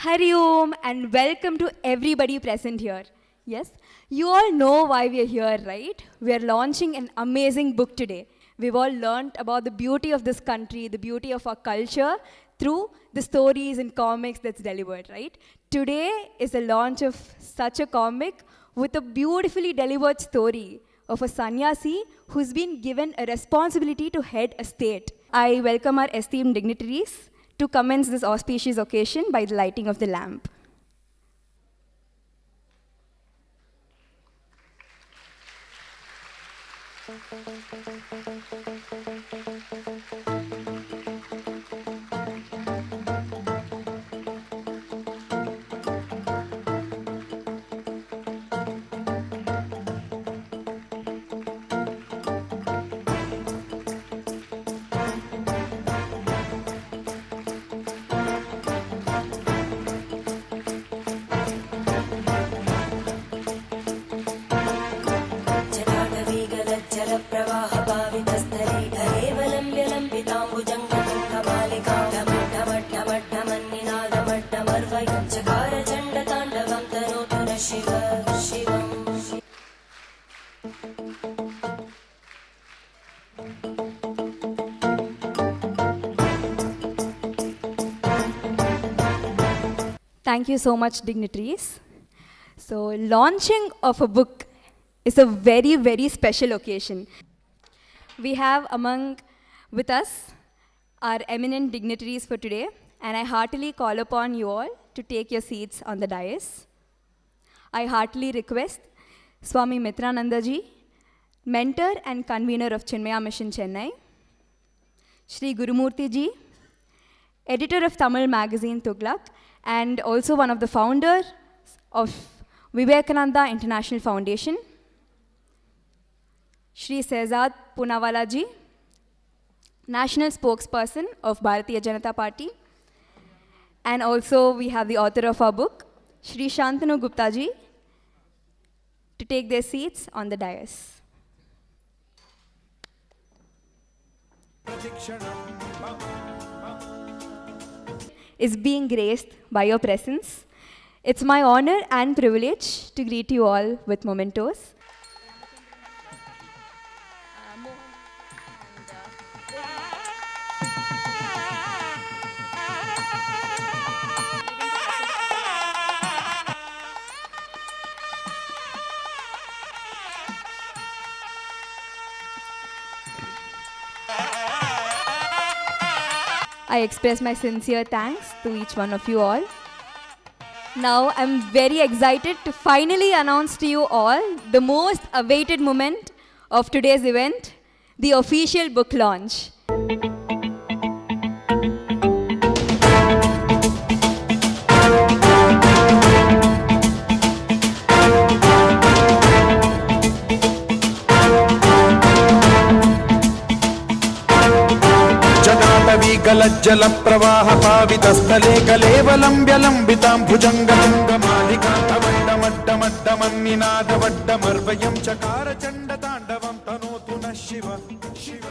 Hari Om and welcome to everybody present here. Yes, you all know why we are here, right? We are launching an amazing book today. We've all learned about the beauty of this country, the beauty of our culture through the stories and comics that's delivered, right? Today is the launch of such a comic with a beautifully delivered story of a sannyasi who's been given a responsibility to head a state. I welcome our esteemed dignitaries to commence this auspicious occasion by the lighting of the lamp. Thank you so much, dignitaries. So, launching of a book is a very, very special occasion. We have with us our eminent dignitaries for today, and I heartily call upon you all to take your seats on the dais. I heartily request Swami Mitranandaji, mentor and convener of Chinmaya Mission Chennai, Shri Gurumurthy ji, editor of Tamil magazine Tughlaq, and also one of the founders of Vivekananda International Foundation, Shri Sehzad Poonawala ji, national spokesperson of Bharatiya Janata Party, and also we have the author of our book, Shri Shantanu Gupta ji, to take their seats on the dais. Is being graced by your presence. It's my honor and privilege to greet you all with mementos. I express my sincere thanks to each one of you all. Now I'm very excited to finally announce to you all the most awaited moment of today's event, the official book launch. गलज्जल प्रवाह पावितस्थले कलेवलं व्यलम्बितां भुजङ्गमण्डमड्डमड्डमन्निनादवड्डमर्वयं चकार चण्डताण्डवं तनोतु नः Shiv Shiv.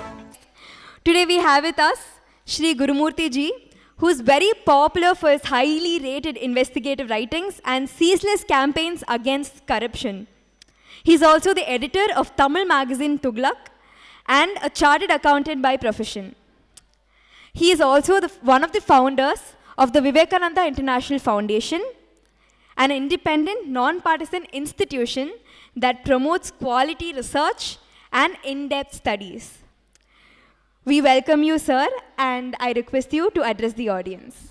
Today we have with us Shri Gurumurthy ji, who is very popular for his highly rated investigative writings and ceaseless campaigns against corruption. He is also the editor of Tamil magazine Tughlaq and a chartered accountant by profession. He is also one of the founders of the Vivekananda International Foundation, an independent, non-partisan institution that promotes quality research and in-depth studies. We welcome you, sir, and I request you to address the audience.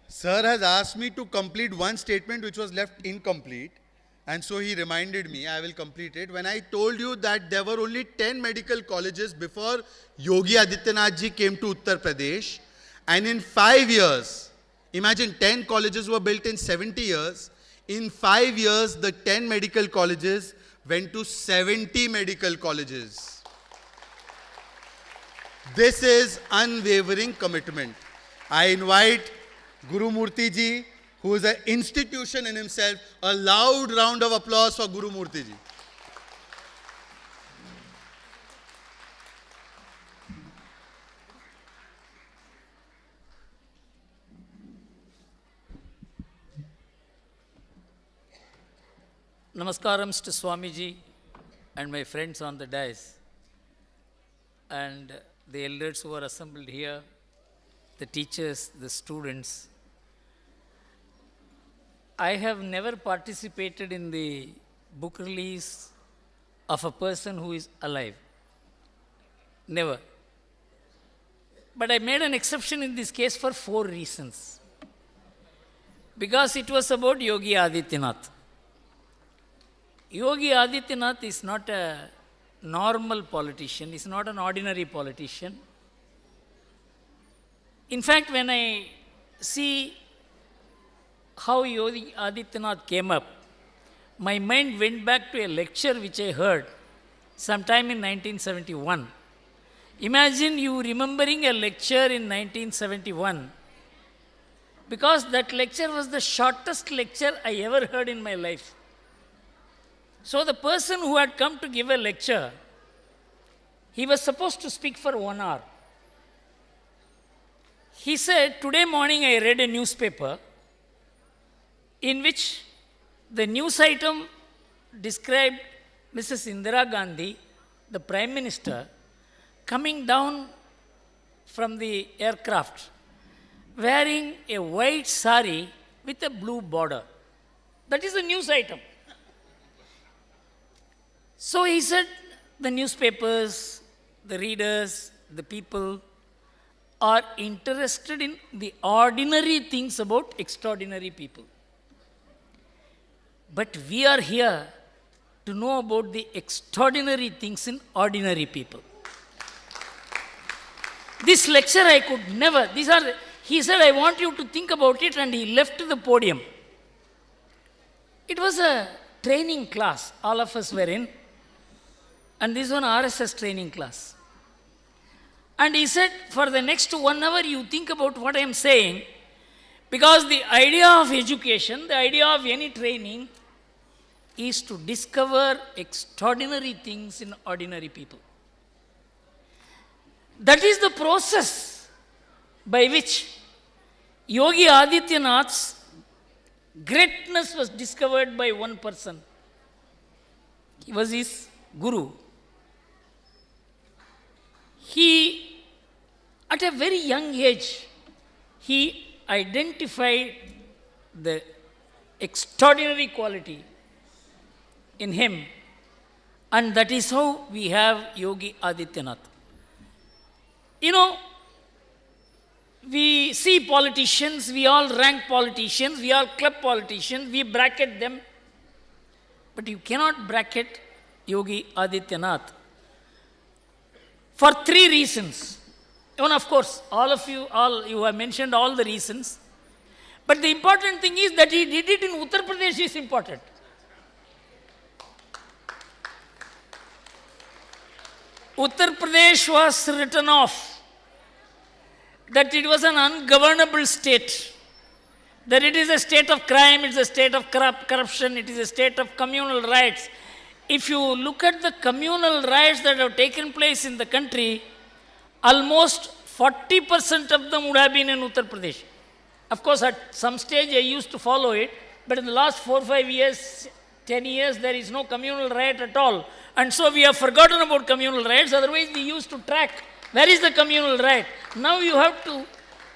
Sir has asked me to complete one statement which was left incomplete. And so he reminded me, I will complete it. When I told you that there were only 10 medical colleges before Yogi Adityanath ji came to Uttar Pradesh, and in 5 years, imagine 10 colleges were built in 70 years, in 5 years the 10 medical colleges went to 70 medical colleges. This is unwavering commitment. I invite Gurumurthy ji, who is an institution in himself. A loud round of applause for Gurumurthy ji. Namaskarams to Swamiji and my friends on the dais and the elders who are assembled here, the teachers, the students. I have never participated in the book release of a person who is alive. Never. But I made an exception in this case for 4 reasons. Because it was about Yogi Adityanath. Yogi Adityanath is not a normal politician, is not an ordinary politician. In fact, when I see how Yogi Adityanath came up, my mind went back to a lecture which I heard sometime in 1971. Imagine you remembering a lecture in 1971, because that lecture was the shortest lecture I ever heard in my life. So the person who had come to give a lecture, he was supposed to speak for 1 hour. He said, today morning I read a newspaper in which the news item described Mrs. Indira Gandhi, the Prime Minister, coming down from the aircraft wearing a white sari with a blue border. That is the news item. So he said, the newspapers, the readers, the people are interested in the ordinary things about extraordinary people. But we are here to know about the extraordinary things in ordinary people. This lecture I could never, he said, I want you to think about it, and he left the podium. It was a training class, all of us were in, and this was an RSS training class. And he said, for the next 1 hour, you think about what I am saying, because the idea of education, the idea of any training, is to discover extraordinary things in ordinary people. That is the process by which Yogi Adityanath's greatness was discovered by one person. He was his guru. He, at a very young age, he identified the extraordinary quality in him, and that is how we have Yogi Adityanath. You know, we see politicians, we all rank politicians, we all club politicians, we bracket them, but you cannot bracket Yogi Adityanath for 3 reasons. And of course, all you have mentioned all the reasons, but the important thing is that he did it in Uttar Pradesh is important. Uttar Pradesh was written off, that it was an ungovernable state, that it is a state of crime, it is a state of corruption, it is a state of communal riots. If you look at the communal riots that have taken place in the country, almost 40% of them would have been in Uttar Pradesh. Of course, at some stage I used to follow it, but in the last 4 or 5 years, 10 years, there is no communal riot at all. And so we have forgotten about communal riots. Otherwise, we used to track where is the communal riot. Now you have to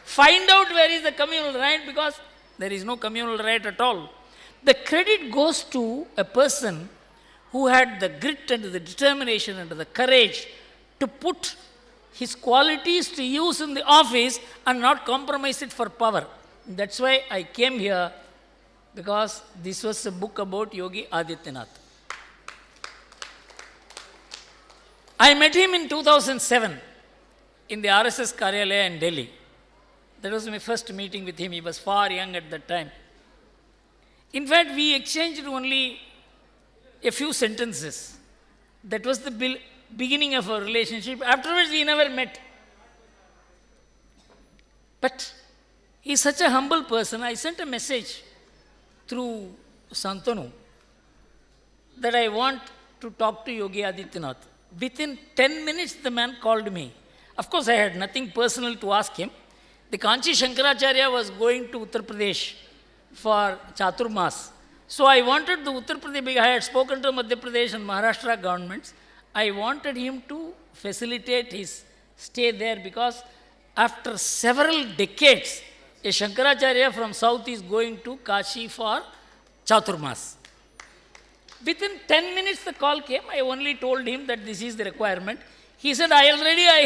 find out where is the communal riot, because there is no communal riot at all. The credit goes to a person who had the grit and the determination and the courage to put his qualities to use in the office and not compromise it for power. That's why I came here, because this was a book about Yogi Adityanath. I met him in 2007 in the RSS Karyalaya in Delhi. That was my first meeting with him. He was far young at that time. In fact, we exchanged only a few sentences. That was the beginning of our relationship. Afterwards, we never met. But he is such a humble person. I sent a message through Santanu that I want to talk to Yogi Adityanath. Within 10 minutes, the man called me. Of course, I had nothing personal to ask him. The Kanchi Shankaracharya was going to Uttar Pradesh for Chaturmas. So I wanted the Uttar Pradesh, I had spoken to Madhya Pradesh and Maharashtra governments. I wanted him to facilitate his stay there because after several decades, a Shankaracharya from south is going to Kashi for Chaturmas. Within 10 minutes the call came. I only told him that this is the requirement. He said, I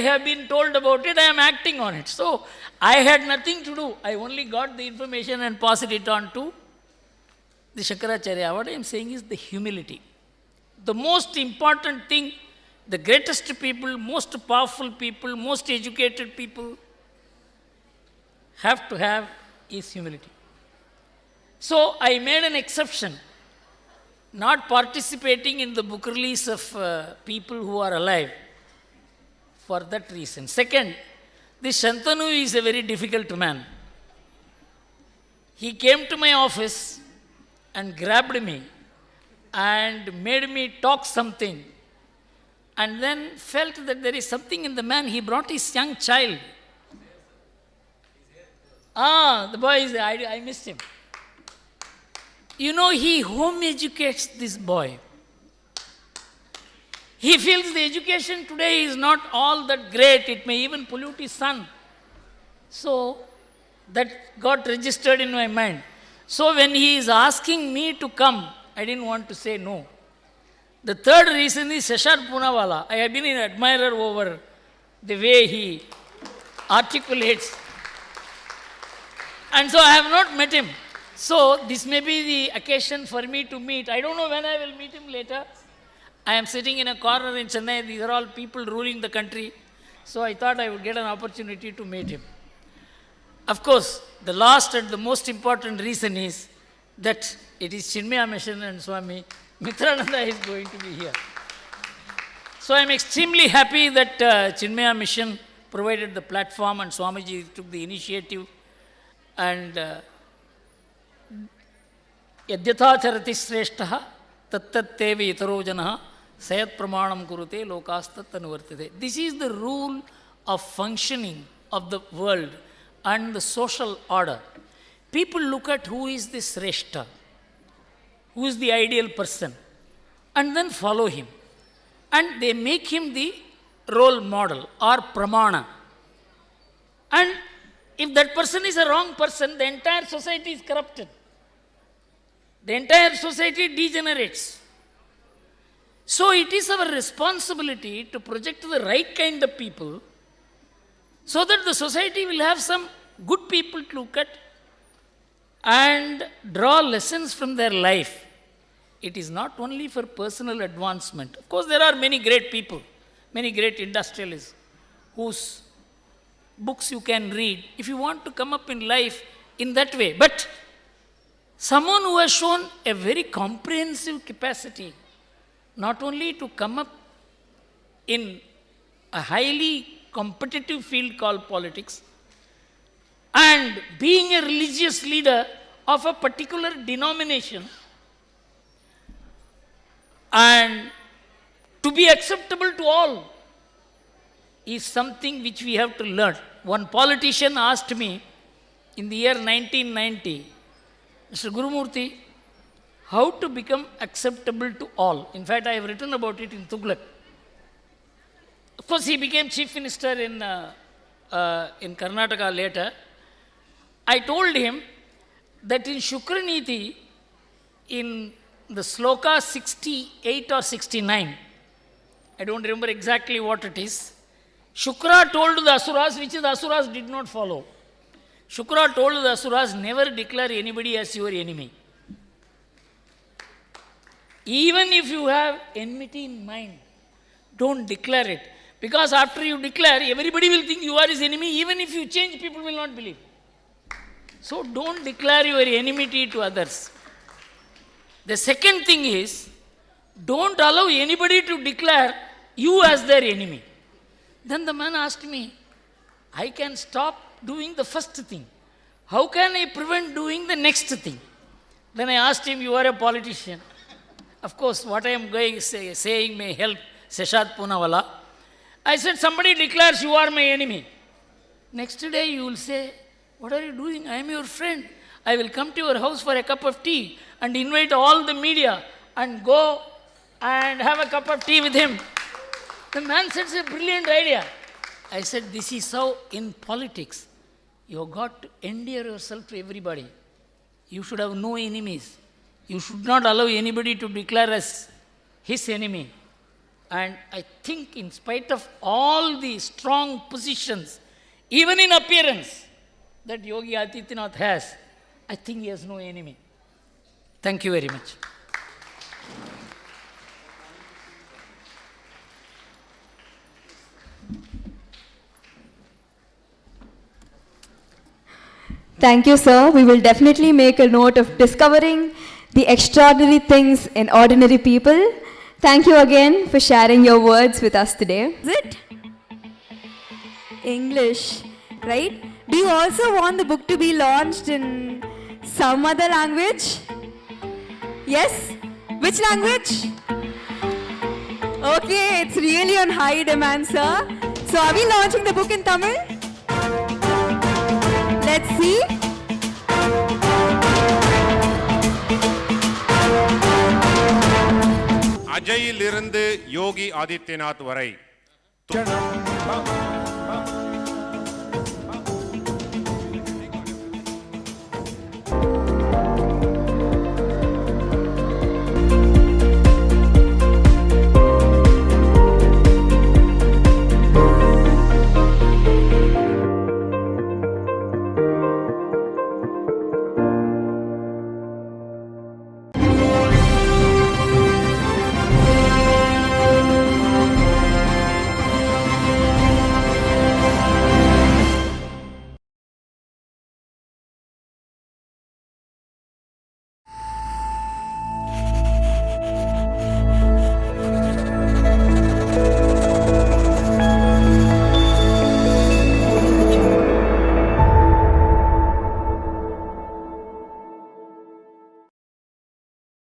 have been told about it, I am acting on it. So I had nothing to do. I only got the information and passed it on to the Shankaracharya. What I am saying is the humility. The most important thing, the greatest people, most powerful people, most educated people have to have is humility. So I made an exception, not participating in the book release of people who are alive for that reason. Second, this Shantanu is a very difficult man. He came to my office and grabbed me and made me talk something, and then felt that there is something in the man. He brought his young child. The boy is, I missed him. You know, he home educates this boy. He feels the education today is not all that great. It may even pollute his son. So, that got registered in my mind. So, when he is asking me to come, I didn't want to say no. The third reason is Shashad Poonawala. I have been an admirer over the way he articulates. And so I have not met him. So this may be the occasion for me to meet. I don't know when I will meet him later. I am sitting in a corner in Chennai. These are all people ruling the country. So I thought I would get an opportunity to meet him. Of course, the last and the most important reason is that it is Chinmaya Mission and Swami Mitrananda is going to be here. So I am extremely happy that Chinmaya Mission provided the platform and Swamiji took the initiative. And Yadyatha charati shreshtaha tattat teve itaro janaha sayat pramanam kurute lokastat anuvartate. This is the rule of functioning of the world and the social order. People look at who is the shreshta, who is the ideal person, and then follow him. And they make him the role model or pramana. And if that person is a wrong person, the entire society is corrupted. The entire society degenerates. So it is our responsibility to project the right kind of people so that the society will have some good people to look at and draw lessons from their life. It is not only for personal advancement. Of course, there are many great people, many great industrialists whose books you can read if you want to come up in life in that way. But someone who has shown a very comprehensive capacity, not only to come up in a highly competitive field called politics, and being a religious leader of a particular denomination, and to be acceptable to all, is something which we have to learn. One politician asked me in the year 1990, Mr. Gurumurthy, how to become acceptable to all. In fact, I have written about it in Tughlaq. Of course, he became chief minister in Karnataka later. I told him that in Shukraniti, in the sloka 68 or 69, I don't remember exactly what it is, Shukra told the Asuras, which the Asuras did not follow. Shukra told the Asuras, never declare anybody as your enemy. Even if you have enmity in mind, don't declare it. Because after you declare, everybody will think you are his enemy. Even if you change, people will not believe. So don't declare your enmity to others. The second thing is, don't allow anybody to declare you as their enemy. Then the man asked me, I can stop doing the first thing. How can I prevent doing the next thing? Then I asked him, you are a politician. Of course, what I am going saying may help Shashad Poonawala. I said, somebody declares you are my enemy. Next day you will say, what are you doing? I am your friend. I will come to your house for a cup of tea and invite all the media and go and have a cup of tea with him. The man said, it's a brilliant idea. I said, this is how in politics, you have got to endear yourself to everybody. You should have no enemies. You should not allow anybody to declare as his enemy. And I think in spite of all the strong positions, even in appearance, that Yogi Adityanath has, I think he has no enemy. Thank you very much. Thank you, sir. We will definitely make a note of discovering the extraordinary things in ordinary people. Thank you again for sharing your words with us today. Is it? English, right? Do you also want the book to be launched in some other language? Yes? Which language? Okay, it's really on high demand, sir. So are we launching the book in Tamil? Let's see. அஜயிலிருந்து Yogi Adityanath வரை ஜனம்